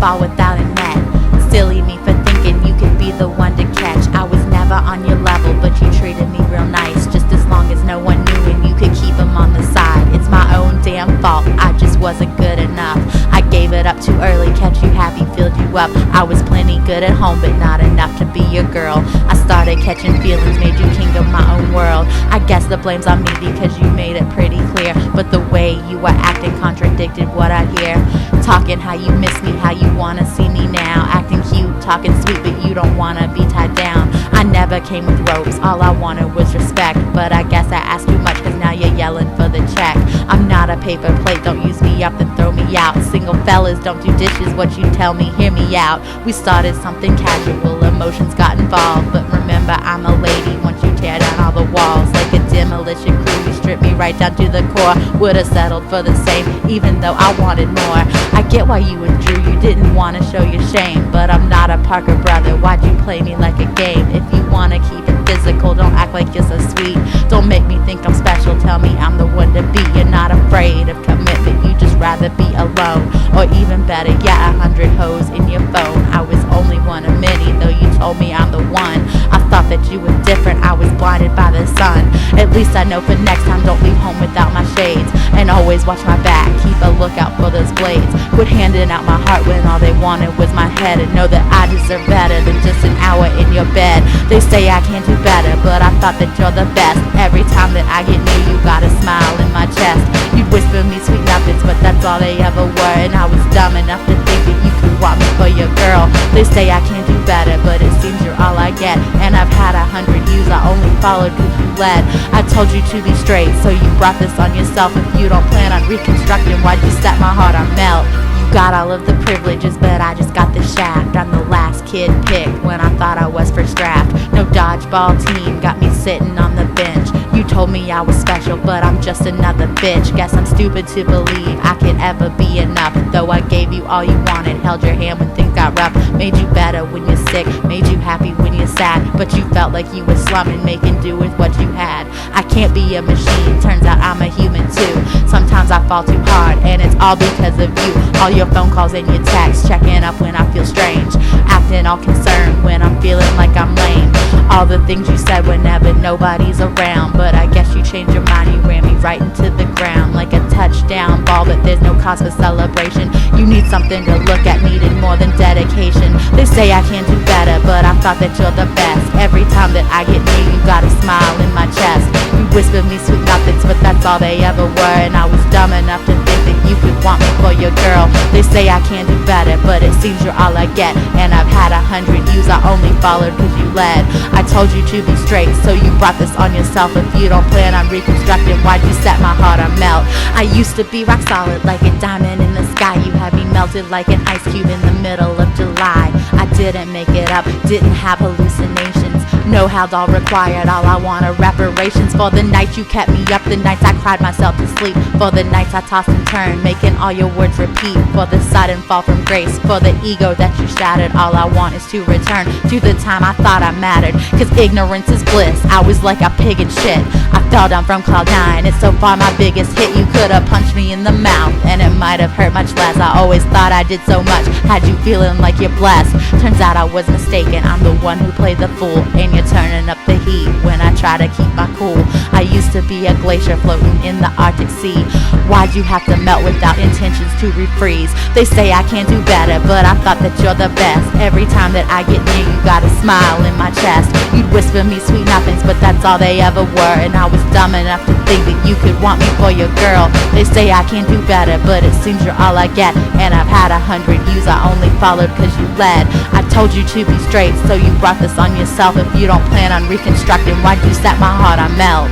fall without a net. Silly me for thinking you could be the one to catch. I was never on your level, but you treated me real nice. Just as long as no one knew and you could keep them on the side. It's my own damn fault, I just wasn't good enough. I gave it up too early, kept you happy, filled you up. I was plenty good at home, but not enough to be your girl. I started catching feelings, made you king of my own world. I guess the blame's on me because you made it pretty clear. But the way you were acting contradicted what I hear. Talking how you miss me, how you wanna see me now. Acting cute, talking sweet, but you don't wanna be tied down. I never came with ropes, all I wanted was respect. But I guess I asked too much, cause now you're yelling for the check. I'm not a paper plate, don't use me up and throw me out. Single fellas don't do dishes, what you tell me, hear me out. We started something casual, emotions got involved. But remember, I'm a lady, once you tear down all the walls. Like a demolition crew, you stripped me right down to the core. Would've settled for the same, even though I wanted more. I get why you withdrew, you didn't wanna show your shame. But I'm not a Parker brother, why'd you play me like a game? If you wanna keep it physical, don't act like you're so sweet. Don't make me think I'm special, tell me I'm the one to be. You're not afraid of commitment, you just rather be alone. Or even better, yeah, 100 hoes in your phone. I was only one of many, though you told me I'm the one. I thought that you were different, I was blinded by the sun. At least I know for next time, don't leave home without my shades. And always watch my back, keep a lookout for those blades. Quit handing out my heart when all they wanted was my head. And know that I deserve better than just an hour in your bed. They say I can't do better, but I thought that you're the best. Every time that I get near you, got a smile in my chest. You'd whisper me sweet nothings, but that's all they ever were. And I was dumb enough to think that you could want me for your girl. They say I can't do better, but it seems you're all I get. And I've had 100 views, I only followed cause you led. I told you to be straight, so you brought this on yourself. If you don't plan on reconstructing, why'd you set my heart on melt? Got all of the privileges, but I just got the shaft. I'm the last kid picked when I thought I was first draft. No dodgeball team got me sitting on the bench. You told me I was special, but I'm just another bitch. Guess I'm stupid to believe I could ever be enough. Though I gave you all you wanted, held your hand when things got rough. Made you better when you're sick, made you happy when you're sad. But you felt like you were slumming, making do with what you had. I can't be a machine, turns out I'm a human too. Sometimes I fall too hard, and it's all because of you. All your phone calls and your texts, checking up when I feel strange, acting all concerned when I'm feeling like I'm lame. All the things you said whenever nobody's around, but I guess you changed your mind, you ran me right into the ground like a touchdown ball, but there's no cause for celebration. You need something to look at, needed more than dedication. They say I can't do better, but I thought that you're the best. Every time that I get near you, got a smile in my chest. You whispered me sweet nothings, but that's all they ever were. And I was dumb enough to think that you could want me for your girl. They say I can't do better, but it seems you're all I get. And I've had 100 views, I only followed cause you led. I told you to be straight, so you brought this on yourself. If you don't plan on reconstructing, why'd you set my heart on melt? I used to be rock solid like a diamond in the sky. You had me melted like an ice cube in the middle of July. I didn't make it up, didn't have hallucinations. No held all required, all I want are reparations. For the nights you kept me up, the nights I cried myself to sleep. For the nights I tossed and turned, making all your words repeat. For the sudden fall from grace, for the ego that you shattered. All I want is to return to the time I thought I mattered. Cause ignorance is bliss, I was like a pig in shit. I fell down from cloud 9, it's so far my biggest hit. You could've punched me in the mouth, and it might have hurt much less. I always thought I did so much, had you feeling like you're blessed. Turns out I was mistaken, I'm the one who played the fool. And you're turning up the heat when I try to keep my cool. I used to be a glacier floating in the Arctic Sea. Why'd you have to melt without intentions to refreeze? They say I can't do better, but I thought that you're the best. Every time that I get near you, got a smile in my chest. You'd whisper me sweet nothings, but that's all they ever were. And I was dumb enough to think that you could want me for your girl. They say I can't do better, but it seems you're all I get. And I've had 100 views, I only followed cause you led. I told you to be straight, so you brought this on yourself. If you don't plan on reconstructing, why'd you set my heart on melt?